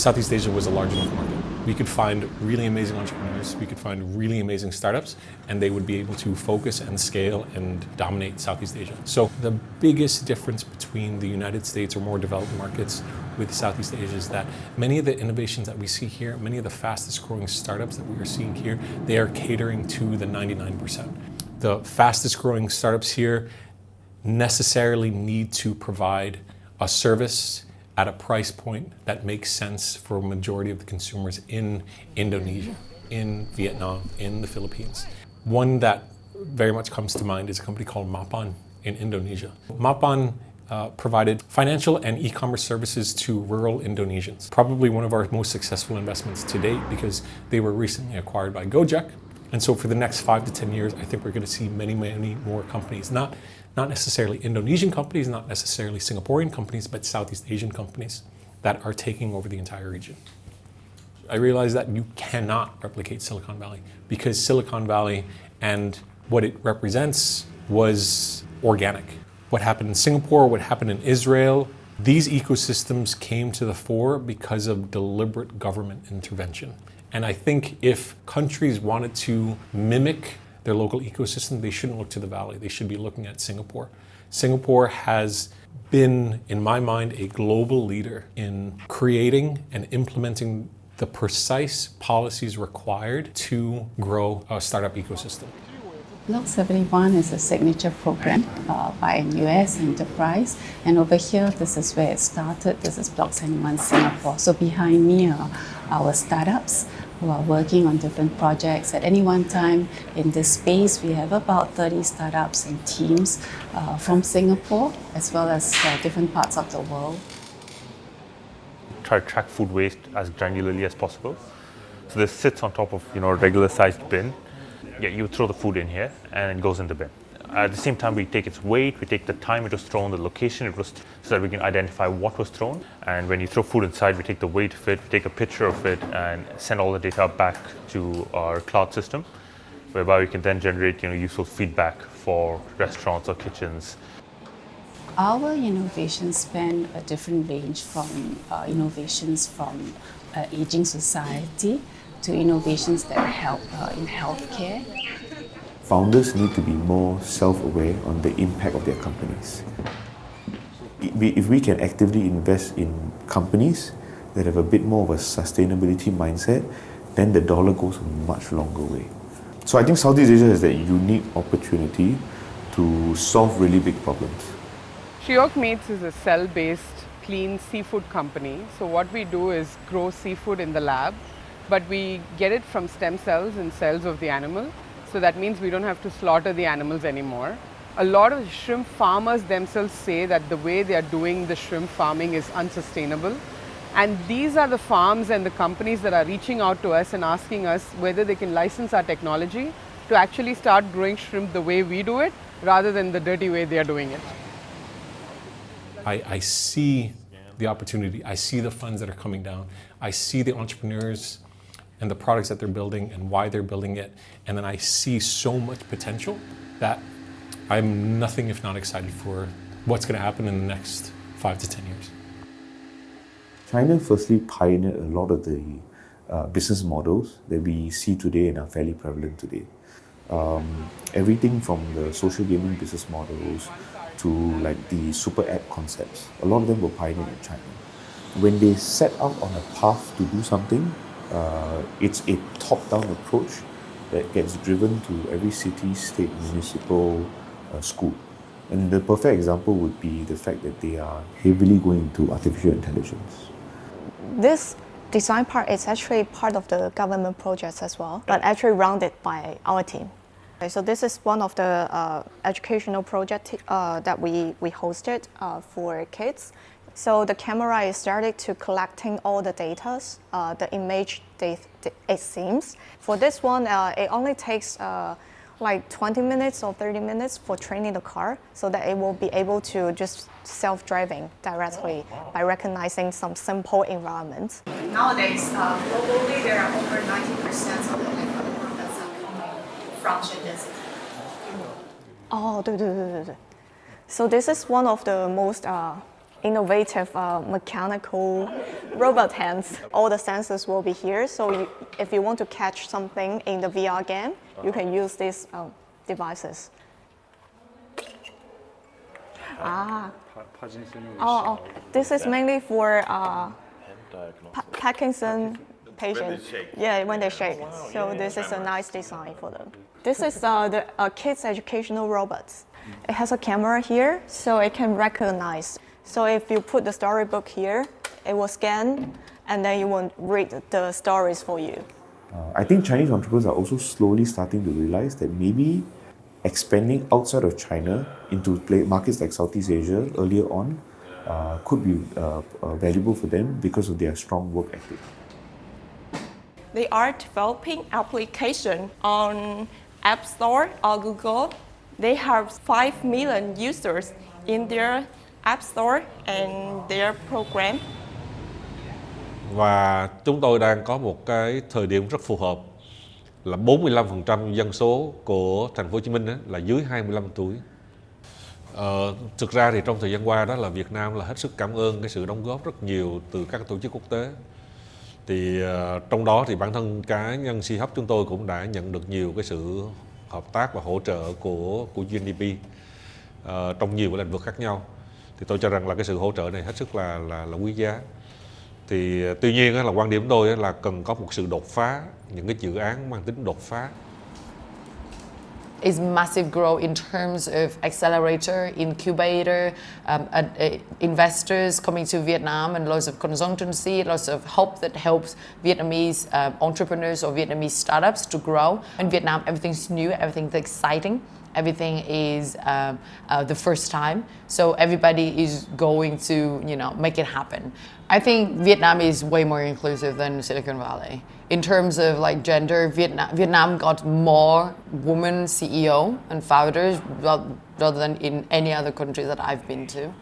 Southeast Asia was a large enough market. We could find really amazing entrepreneurs, we could find really amazing startups, and they would be able to focus and scale and dominate Southeast Asia. So the biggest difference between the United States or more developed markets with Southeast Asia is that many of the innovations that we see here, many of the fastest growing startups that we are seeing here, they are catering to the 99%. The fastest growing startups here necessarily need to provide a service at a price point that makes sense for a majority of the consumers in Indonesia, in Vietnam, in the Philippines. One that very much comes to mind is a company called Mapan in Indonesia. Mapan provided financial and e-commerce services to rural Indonesians. Probably one of our most successful investments to date because they were recently acquired by Gojek. And so for the next 5 to 10 years, I think we're going to see many, many more companies, not necessarily Indonesian companies, not necessarily Singaporean companies, but Southeast Asian companies that are taking over the entire region. I realized that you cannot replicate Silicon Valley because Silicon Valley and what it represents was organic. What happened in Singapore, what happened in Israel, these ecosystems came to the fore because of deliberate government intervention. And I think if countries wanted to mimic their local ecosystem, they shouldn't look to the Valley. They should be looking at Singapore. Singapore has been, in my mind, a global leader in creating and implementing the precise policies required to grow a startup ecosystem. Block 71 is a signature program by an US enterprise, and over here, this is where it started. This is Block 71 Singapore. So behind me are our startups who are working on different projects. At any one time in this space, we have about 30 startups and teams from Singapore, as well as different parts of the world. Try to track food waste as granularly as possible. So this sits on top of a regular sized bin. Yeah, you throw the food in here and it goes in the bin. At the same time, we take its weight, we take the time it was thrown, the location it was, so that we can identify what was thrown. And when you throw food inside, we take the weight of it, we take a picture of it, and send all the data back to our cloud system, whereby we can then generate useful feedback for restaurants or kitchens. Our innovations span a different range from innovations from aging society to innovations that help in healthcare. Founders need to be more self-aware on the impact of their companies. If we can actively invest in companies that have a bit more of a sustainability mindset, then the dollar goes a much longer way. So I think Southeast Asia has that unique opportunity to solve really big problems. Shiok Meats is a cell-based clean seafood company. So what we do is grow seafood in the lab, but we get it from stem cells and cells of the animal. So that means we don't have to slaughter the animals anymore. A lot of shrimp farmers themselves say that the way they are doing the shrimp farming is unsustainable. And these are the farms and the companies that are reaching out to us and asking us whether they can license our technology to actually start growing shrimp the way we do it, rather than the dirty way they are doing it. I see the opportunity, I see the funds that are coming down, I see the entrepreneurs and the products that they're building and why they're building it, and then I see so much potential that I'm nothing if not excited for what's going to happen in the next 5 to 10 years. China firstly pioneered a lot of the business models that we see today and are fairly prevalent today. Everything from the social gaming business models to like the super app concepts, a lot of them were pioneered in China. When they set out on a path to do something, it's a top-down approach that gets driven to every city, state, municipal, school. And the perfect example would be the fact that they are heavily going into artificial intelligence. This design part is actually part of the government projects as well, but actually rounded by our team. So this is one of the educational projects that we hosted for kids. So the camera is started to collecting all the data, the image it seems. For this one, it only takes like 20 minutes or 30 minutes for training the car so that it will be able to just self-driving directly by recognizing some simple environments. Nowadays, globally, there are over 90% of the electronic products are coming from Shenzhen. Oh, 对。So this is one of the most innovative mechanical robot hands. All the sensors will be here, so if you want to catch something in the VR game, you can use these devices. This is mainly for Parkinson patients. Yeah, when they shake. So this is a nice design for them. This is the kids' educational robots. It has a camera here, so it can recognize. So if you put the storybook here, it will scan, and then it will read the stories for you. I think Chinese entrepreneurs are also slowly starting to realize that maybe expanding outside of China into markets like Southeast Asia earlier on could be valuable for them because of their strong work ethic. They are developing application on App Store or Google. They have 5 million users in their App Store and their program. Và chúng tôi đang có một cái thời điểm rất phù hợp là 45% dân số của thành phố Hồ Chí Minh là dưới 25 tuổi. Thực ra thì trong thời gian qua đó là Việt Nam là hết sức cảm ơn cái sự đóng góp rất nhiều từ các tổ chức quốc tế. Thì trong đó thì bản thân cá nhân C-Hub chúng tôi cũng đã nhận được nhiều cái sự hợp tác và hỗ trợ của UNDP trong nhiều cái lĩnh vực khác nhau. Thì tôi cho rằng là cái sự hỗ trợ này hết sức là quý giá. Thì tuy nhiên là quan điểm của tôi là cần có một sự đột phá, những cái dự án mang tính đột phá. Is massive growth in terms of accelerator, incubator, investors coming to Vietnam, and lots of consultancy, lots of help that helps Vietnamese entrepreneurs or Vietnamese startups to grow. In Vietnam, everything's new, everything's exciting. Everything is the first time, so everybody is going to, make it happen. I think Vietnam is way more inclusive than Silicon Valley. In terms of like gender, Vietnam got more women CEO and founders rather than in any other country that I've been to.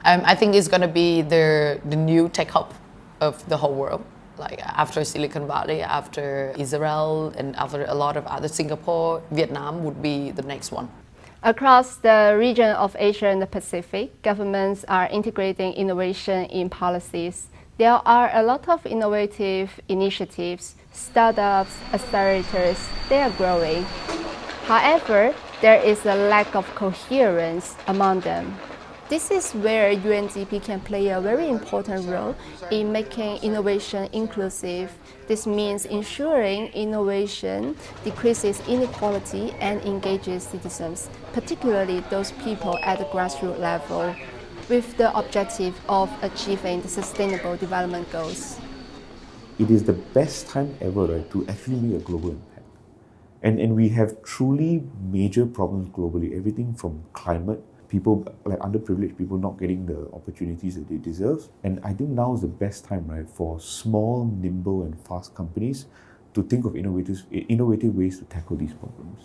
I think it's going to be the new tech hub of the whole world. Like after Silicon Valley, after Israel, and after a lot of other Singapore, Vietnam would be the next one. Across the region of Asia and the Pacific, governments are integrating innovation in policies. There are a lot of innovative initiatives, startups, accelerators, they are growing. However, there is a lack of coherence among them. This is where UNDP can play a very important role in making innovation inclusive. This means ensuring innovation decreases inequality and engages citizens, particularly those people at the grassroots level, with the objective of achieving the Sustainable Development Goals. It is the best time ever, right, to actually make a global impact. And we have truly major problems globally, everything from climate, people like underprivileged people not getting the opportunities that they deserve. And I think now is the best time, right, for small, nimble and fast companies to think of innovative ways to tackle these problems.